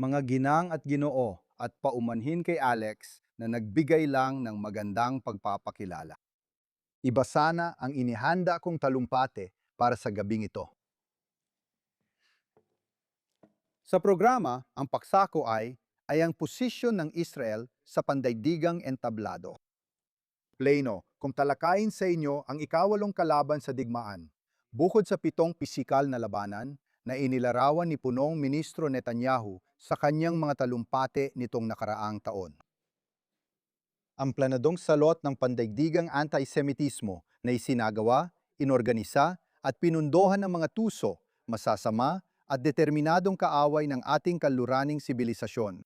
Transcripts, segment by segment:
mga ginang at ginoo at paumanhin kay Alex na nagbigay lang ng magandang pagpapakilala. Iba sana ang inihanda kong talumpate para sa gabing ito. Sa programa, ang paksako ay ang posisyon ng Israel sa pandaigdigang entablado. Pleno, kung talakayin sa inyo ang ikawalong kalaban sa digmaan, bukod sa 7 pisikal na labanan na inilarawan ni Punong Ministro Netanyahu sa kanyang mga talumpate nitong nakaraang taon. Ang planadong salot ng pandaigdigang antisemitismo na isinagawa, inorganisa at pinundohan ng mga tuso, masasama at determinadong kaaway ng ating kaluraning sibilisasyon.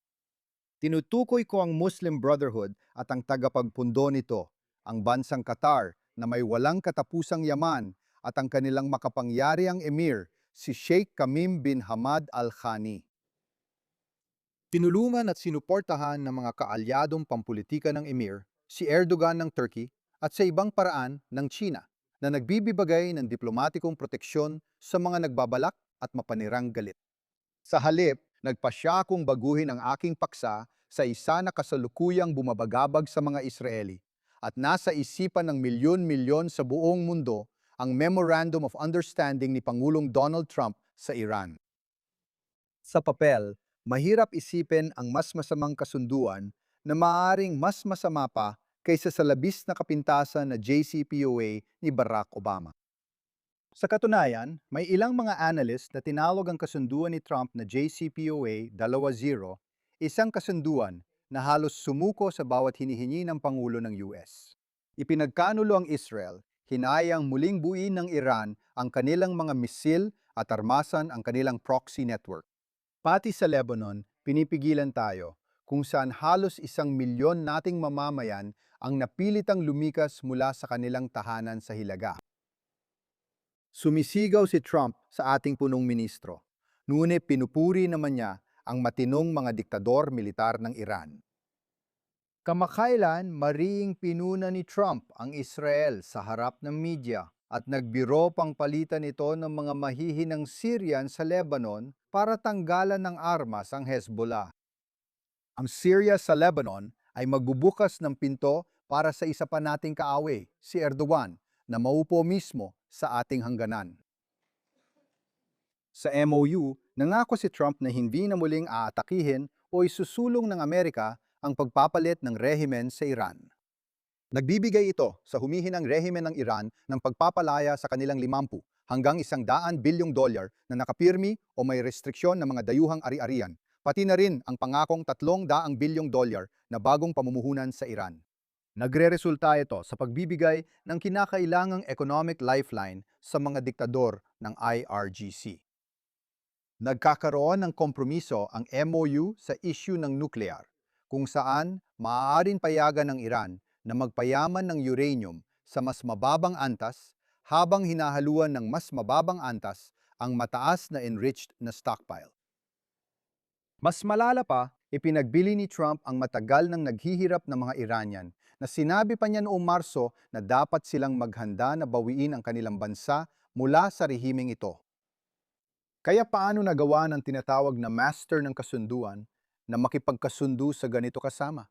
Tinutukoy ko ang Muslim Brotherhood at ang tagapagpundo nito, ang bansang Qatar na may walang katapusang yaman at ang kanilang makapangyariang emir, si Sheikh Tamim bin Hamad Al Thani. Tinulungan at sinuportahan ng mga kaalyadong pampulitika ng emir, si Erdogan ng Turkey at sa ibang paraan ng China na nagbibigay ng diplomatikong proteksyon sa mga nagbabalak at mapanirang galit. Sa halip, nagpasya akong baguhin ang aking paksa sa isa na kasalukuyang bumabagabag sa mga Israeli at nasa isipan ng milyon-milyon sa buong mundo ang Memorandum of Understanding ni Pangulong Donald Trump sa Iran. Sa papel, mahirap isipin ang mas masamang kasunduan na maaaring mas masama pa kaysa sa labis na kapintasan na JCPOA ni Barack Obama. Sa katunayan, may ilang mga analyst na tinawag ang kasunduan ni Trump na JCPOA 2.0, isang kasunduan na halos sumuko sa bawat hinihingi ng Pangulo ng US. Ipinagkanulo ang Israel, hinayang muling buuin ng Iran ang kanilang mga misil at armasan ang kanilang proxy network. Pati sa Lebanon, pinipigilan tayo kung saan halos 1 milyon nating mamamayan ang napilitang lumikas mula sa kanilang tahanan sa Hilaga. Sumisigaw si Trump sa ating punong ministro, ngunit pinupuri naman niya ang matinong mga diktador militar ng Iran. Kamakailan, mariing pinuna ni Trump ang Israel sa harap ng media at nagbiro pang palitan ito ng mga mahihinang Syrian sa Lebanon para tanggalan ng armas ang Hezbollah. Ang Syria sa Lebanon ay magbubukas ng pinto para sa isa pa nating kaaway, si Erdogan, na maupo mismo sa ating hangganan. Sa MOU, nangako si Trump na hindi na muling aatakihin o isusulong ng Amerika ang pagpapalit ng rehimen sa Iran. Nagbibigay ito sa humihinang rehimen ng Iran ng pagpapalaya sa kanilang 50 hanggang $100 bilyong na nakapirmi o may restriksyon ng mga dayuhang ari-arian, pati na rin ang pangakong $300 bilyong na bagong pamumuhunan sa Iran. Nagreresulta ito sa pagbibigay ng kinakailangang economic lifeline sa mga diktador ng IRGC. Nagkakaroon ng kompromiso ang MOU sa issue ng nuclear, kung saan maaaring payagan ng Iran na magpayaman ng uranium sa mas mababang antas habang hinahaluan ng mas mababang antas ang mataas na enriched na stockpile. Mas malala pa, ipinagbili ni Trump ang matagal nang naghihirap na mga Iranian na sinabi pa niya noong Marso na dapat silang maghanda na bawiin ang kanilang bansa mula sa rehimeng ito. Kaya paano nagawa ng tinatawag na master ng kasunduan na makipagkasundo sa ganito kasama?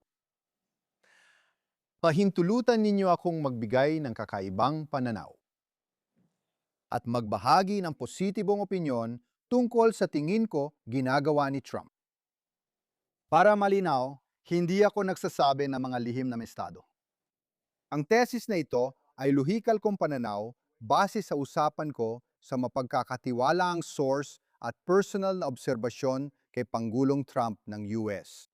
Pahintulutan ninyo akong magbigay ng kakaibang pananaw at magbahagi ng positibong opinyon tungkol sa tingin ko ginagawa ni Trump. Para malinaw, hindi ako nagsasabi ng mga lihim na estado. Ang tesis na ito ay luhikal kong pananaw base sa usapan ko sa mapagkakatiwalaang source at personal na obserbasyon kay Pangulong Trump ng US.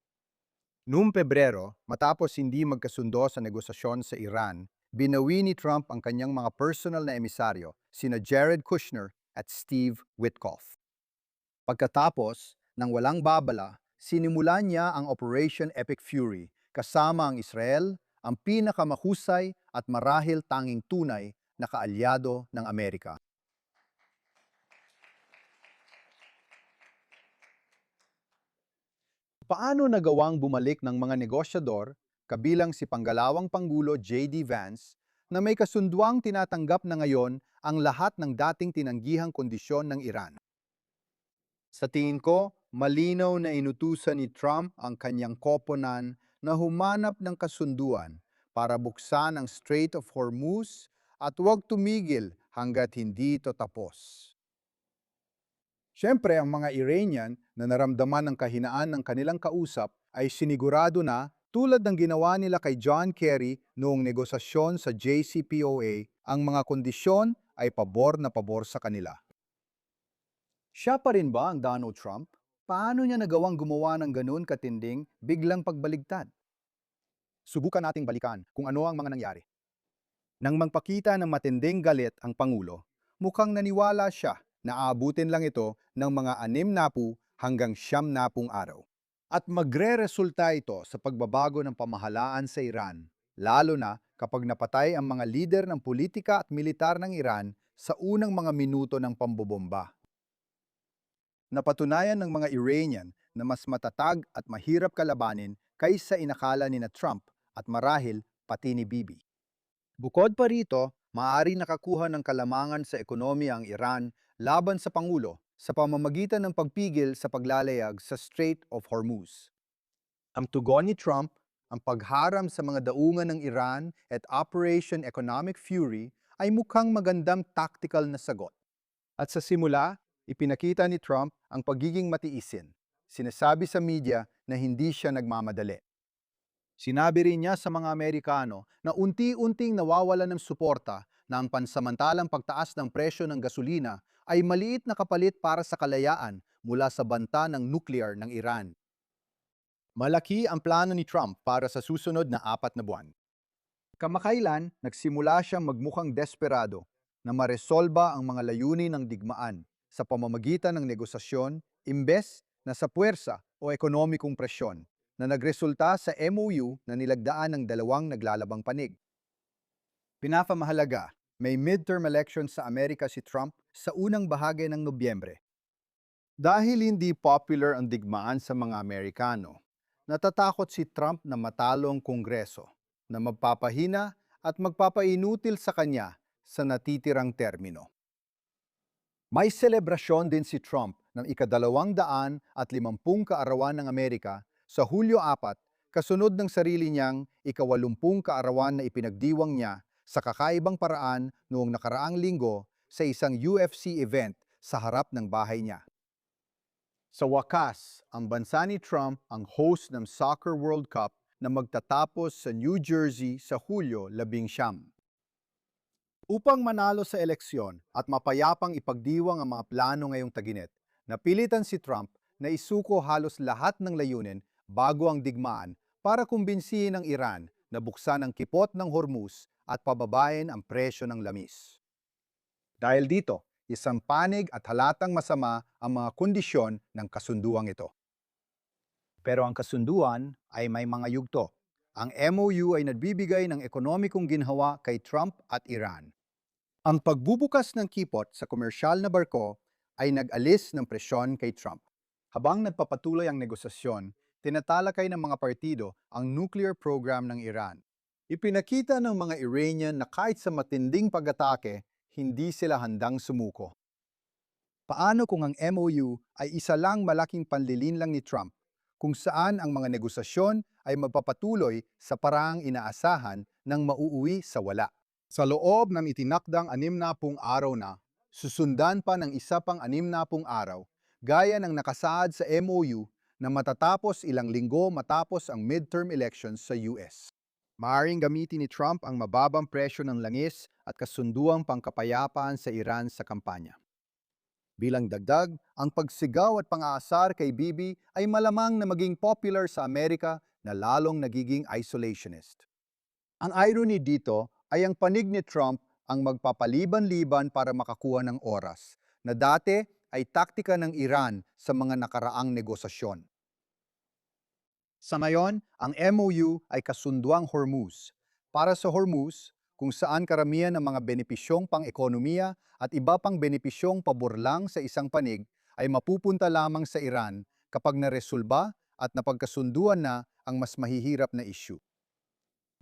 Noong Pebrero, matapos hindi magkasundo sa negosasyon sa Iran, binawi ni Trump ang kanyang mga personal na emisaryo, sina Jared Kushner at Steve Witkoff. Pagkatapos, nang walang babala, sinimulan niya ang Operation Epic Fury kasama ang Israel, ang pinakamahusay at marahil tanging tunay na kaalyado ng Amerika. Paano nagawang bumalik ng mga negosyador, kabilang si Panggalawang Pangulo J.D. Vance, na may kasunduang tinatanggap na ngayon ang lahat ng dating tinanggihang kondisyon ng Iran? Sa tingin ko, Malinaw na inutusan ni Trump ang kanyang koponan na humanap ng kasunduan para buksan ang Strait of Hormuz at huwag tumigil hanggat hindi ito tapos. Siyempre, ang mga Iranian na naramdaman ng kahinaan ng kanilang kausap ay sinigurado na, tulad ng ginawa nila kay John Kerry noong negosasyon sa JCPOA, ang mga kondisyon ay pabor na pabor sa kanila. Siya pa rin ba ang Donald Trump? Paano niya nagawang gumawa ng ganun katinding biglang pagbaligtad? Subukan nating balikan kung ano ang mga nangyari. Nang magpakita ng matinding galit ang Pangulo, mukhang naniwala siya na aabutin lang ito ng mga 60 hanggang 70 araw. At magre-resulta ito sa pagbabago ng pamahalaan sa Iran, lalo na kapag napatay ang mga lider ng politika at militar ng Iran sa unang mga minuto ng pambobomba. Napatunayan ng mga Iranian na mas matatag at mahirap kalabanin kaysa inakala ni na Trump at marahil pati ni Bibi. Bukod pa rito, maaari nakakuha ng kalamangan sa ekonomiya ang Iran laban sa Pangulo sa pamamagitan ng pagpigil sa paglalayag sa Strait of Hormuz. Ang tugon ni Trump, ang pagharam sa mga daungan ng Iran at Operation Economic Fury ay mukhang magandang tactical na sagot. At sa simula, ipinakita ni Trump ang pagiging matiisin. Sinasabi sa media na hindi siya nagmamadali. Sinabi rin niya sa mga Amerikano na unti-unting nawawala ng suporta na ang pansamantalang pagtaas ng presyo ng gasolina ay maliit na kapalit para sa kalayaan mula sa banta ng nuclear ng Iran. Malaki ang plano ni Trump para sa susunod na 4 na buwan. Kamakailan, nagsimula siyang magmukhang desperado na maresolba ang mga layunin ng digmaan sa pamamagitan ng negosasyon imbes na sa puwersa o ekonomikong presyon na nagresulta sa MOU na nilagdaan ng dalawang naglalabang panig. Pinapamahalaga, may midterm election sa Amerika si Trump sa unang bahagi ng Nobyembre. Dahil hindi popular ang digmaan sa mga Amerikano, natatakot si Trump na matalo ang Kongreso, na magpapahina at magpapainutil sa kanya sa natitirang termino. May selebrasyon din si Trump ng ika-250 kaarawan ng Amerika sa Hulyo 4, kasunod ng sarili niyang ika-80 kaarawan na ipinagdiwang niya sa kakaibang paraan noong nakaraang linggo sa isang UFC event sa harap ng bahay niya. Sa wakas, ang bansa ni Trump ang host ng Soccer World Cup na magtatapos sa New Jersey sa Hulyo 11. Upang manalo sa eleksyon at mapayapang ipagdiwang ang mga plano ngayong taginet, napilitan si Trump na isuko halos lahat ng layunin bago ang digmaan para kumbinsihin ang Iran na buksan ang kipot ng Hormuz at pababain ang presyo ng lamis. Dahil dito, isang panig at halatang masama ang mga kondisyon ng kasunduang ito. Pero ang kasunduan ay may mga yugto. Ang MOU ay nagbibigay ng ekonomikong ginhawa kay Trump at Iran. Ang pagbubukas ng kipot sa komersyal na barko ay nag-alis ng presyon kay Trump. Habang nagpapatuloy ang negosasyon, tinatalakay ng mga partido ang nuclear program ng Iran. Ipinakita ng mga Iranian na kahit sa matinding pag-atake, hindi sila handang sumuko. Paano kung ang MOU ay isa lang malaking panlilinlang ni Trump, kung saan ang mga negosasyon ay magpapatuloy sa paraang inaasahan ng mauuwi sa wala? Sa loob ng itinakdang 60 araw na, susundan pa ng isa pang 60 araw, gaya ng nakasaad sa MOU na matatapos ilang linggo matapos ang midterm elections sa US. Maaaring gamitin ni Trump ang mababang presyo ng langis at kasunduang pangkapayapaan sa Iran sa kampanya. Bilang dagdag, ang pagsigaw at pang-aasar kay Bibi ay malamang na maging popular sa Amerika na lalong nagiging isolationist. Ang irony dito ay ang panig ni Trump ang magpapaliban-liban para makakuha ng oras, na dati ay taktika ng Iran sa mga nakaraang negosasyon. Sa ngayon, ang MOU ay kasunduang Hormuz. Para sa Hormuz, kung saan karamihan ng mga benepisyong pang-ekonomiya at iba pang benepisyong pabor lang sa isang panig ay mapupunta lamang sa Iran kapag naresolba at napagkasunduan na ang mas mahihirap na issue.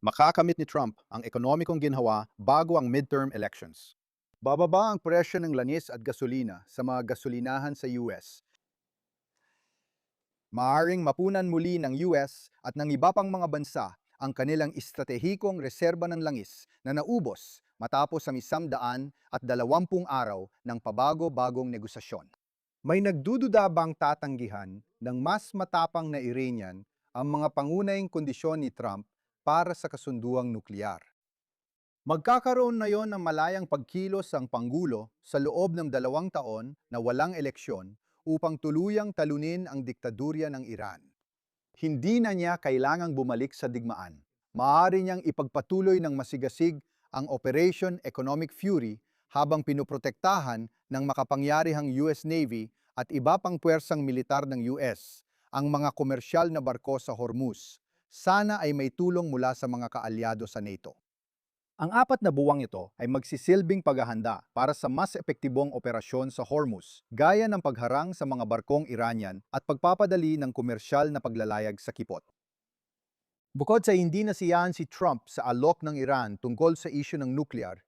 Makakamit ni Trump ang ekonomikong ginhawa bago ang midterm elections. Bababa ang presyo ng langis at gasolina sa mga gasolinahan sa US. Maaring mapunan muli ng US at ng iba pang mga bansa ang kanilang estratehikong reserba ng langis na naubos matapos ang 120 araw ng pabago-bagong negosasyon. May nagdududa bang tatanggihan ng mas matapang na Iranian ang mga pangunahing kondisyon ni Trump para sa kasunduang nuklear? Magkakaroon na yon ng malayang pagkilos ang Panggulo sa loob ng 2 taon na walang eleksyon upang tuluyang talunin ang diktadurya ng Iran. Hindi na niya kailangang bumalik sa digmaan. Maaari niyang ipagpatuloy ng masigasig ang Operation Economic Fury habang pinoprotektahan ng makapangyarihang US Navy at iba pang puwersang militar ng US ang mga komersyal na barko sa Hormuz. Sana ay may tulong mula sa mga kaalyado sa NATO. Ang 4 na buwang ito ay magsisilbing paghahanda para sa mas epektibong operasyon sa Hormuz, gaya ng pagharang sa mga barkong Iranian at pagpapadali ng komersyal na paglalayag sa kipot. Bukod sa hindi nasiyahan si Trump sa alok ng Iran tungkol sa isyu ng nuklear,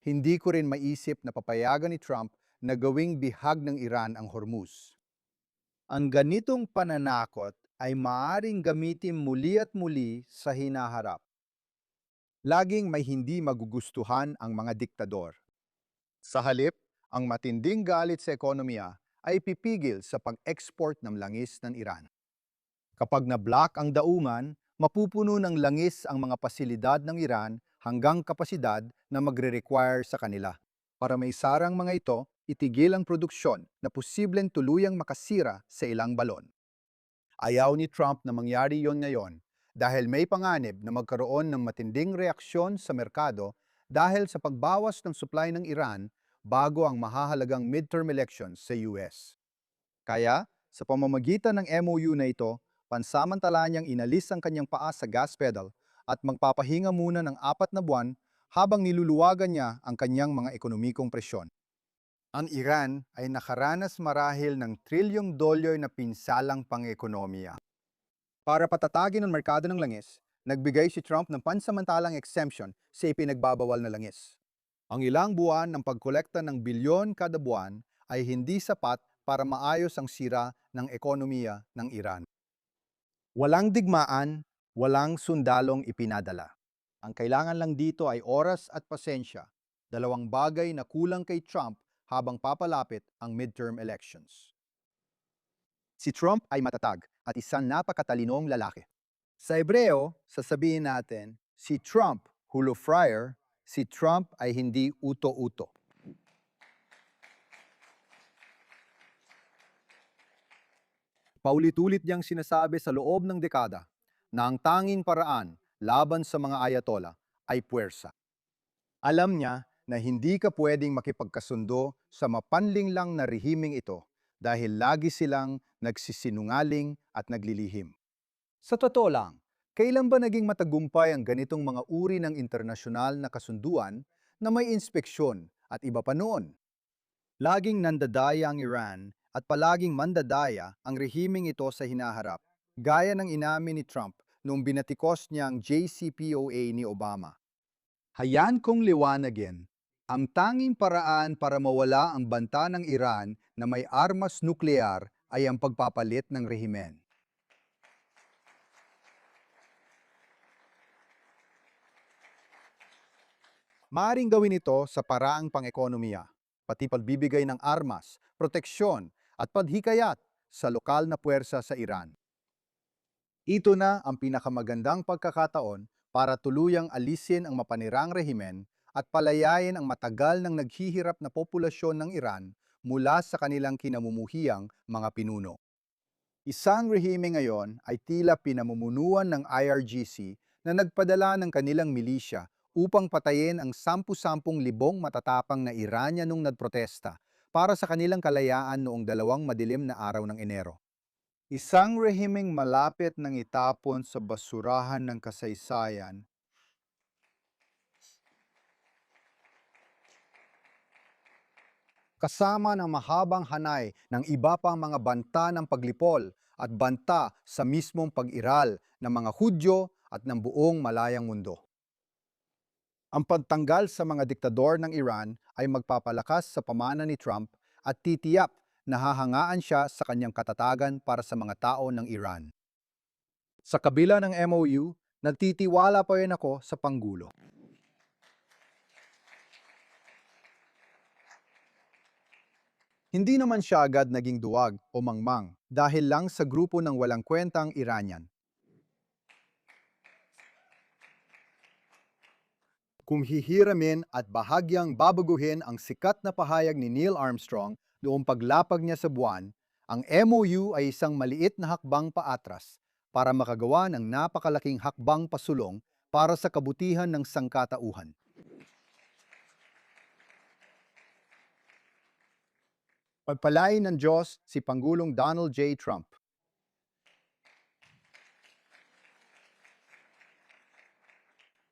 hindi ko rin maisip na papayagan ni Trump na gawing bihag ng Iran ang Hormuz. Ang ganitong pananakot ay maaaring gamitin muli at muli sa hinaharap. Laging may hindi magugustuhan ang mga diktador. Sa halip, ang matinding galit sa ekonomiya ay pipigil sa pag-export ng langis ng Iran. Kapag na-block ang daungan, mapupuno ng langis ang mga pasilidad ng Iran hanggang kapasidad na magre-require sa kanila. Para may sarang mga ito, itigil ang produksyon na posibleng tuluyang makasira sa ilang balon. Ayaw ni Trump na mangyari yon ngayon dahil may panganib na magkaroon ng matinding reaksyon sa merkado dahil sa pagbawas ng supply ng Iran bago ang mahahalagang midterm elections sa US. Kaya, sa pamamagitan ng MOU na ito, pansamantala niyang inalis ang kanyang paa sa gas pedal at magpapahinga muna ng 4 na buwan habang niluluwagan niya ang kanyang mga ekonomikong presyon. Ang Iran ay nakaranas marahil ng trilyong dolyar na pinsalang pang-ekonomiya. Para patatagin ang merkado ng langis, nagbigay si Trump ng pansamantalang exemption sa ipinagbabawal na langis. Ang ilang buwan ng pagkolekta ng bilyon kada buwan ay hindi sapat para maayos ang sira ng ekonomiya ng Iran. Walang digmaan, walang sundalong ipinadala. Ang kailangan lang dito ay oras at pasensya, 2 bagay na kulang kay Trump habang papalapit ang midterm elections. Si Trump ay matatag at isang napakatalinong lalaki. Sa Hebreo, sasabihin natin, si Trump, hulo fryer, si Trump ay hindi uto-uto. Paulit-ulit niyang sinasabi sa loob ng dekada na ang tanging paraan laban sa mga ayatollah ay puwersa. Alam niya na hindi ka pwedeng makipagkasundo sa mapanling lang na rehimeng ito dahil lagi silang nagsisinungaling at naglilihim. Sa totoo lang, kailan ba naging matagumpay ang ganitong mga uri ng internasyonal na kasunduan na may inspeksyon at iba pa noon? Laging nandadaya ang Iran at palaging mandadaya ang rehimeng ito sa hinaharap, gaya ng inamin ni Trump noong binatikos niya ang JCPOA ni Obama. Hayaan kong liwanagin, ang tanging paraan para mawala ang banta ng Iran na may armas nuklear ay ang pagpapalit ng rehimen. Maaring gawin ito sa paraang pang-ekonomiya, pati pagbibigay ng armas, proteksyon at paghikayat sa lokal na puwersa sa Iran. Ito na ang pinakamagandang pagkakataon para tuluyang alisin ang mapanirang rehimen at palayain ang matagal nang naghihirap na populasyon ng Iran mula sa kanilang kinamumuhiyang mga pinuno. Isang rehime ngayon ay tila pinamumunuan ng IRGC na nagpadala ng kanilang milisya upang patayin ang 10,000 matatapang na Iranian nung nagprotesta para sa kanilang kalayaan noong 2 madilim na araw ng Enero. Isang rehimeng malapit nang itapon sa basurahan ng kasaysayan, kasama ng mahabang hanay ng iba pang mga banta ng paglipol at banta sa mismong pag-iral ng mga Hudyo at ng buong malayang mundo. Ang pagtanggal sa mga diktador ng Iran ay magpapalakas sa pamana ni Trump at titiyak nahahangaan siya sa kanyang katatagan para sa mga tao ng Iran. Sa kabila ng MOU, nagtitiwala pa rin ako sa Panggulo. Hindi naman siya agad naging duwag o mangmang dahil lang sa grupo ng walang kwentang Iranian. Kung hihiramin at bahagyang babaguhin ang sikat na pahayag ni Neil Armstrong noong paglapag niya sa buwan, ang MOU ay isang maliit na hakbang paatras para makagawa ng napakalaking hakbang pasulong para sa kabutihan ng sangkatauhan. Pagpalain ng Diyos si Pangulong Donald J. Trump.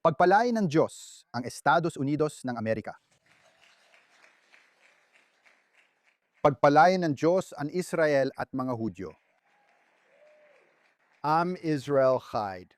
Pagpalain ng Diyos ang Estados Unidos ng Amerika. Pagpalain ng Diyos ang Israel at mga Hudyo. Am Israel Chai.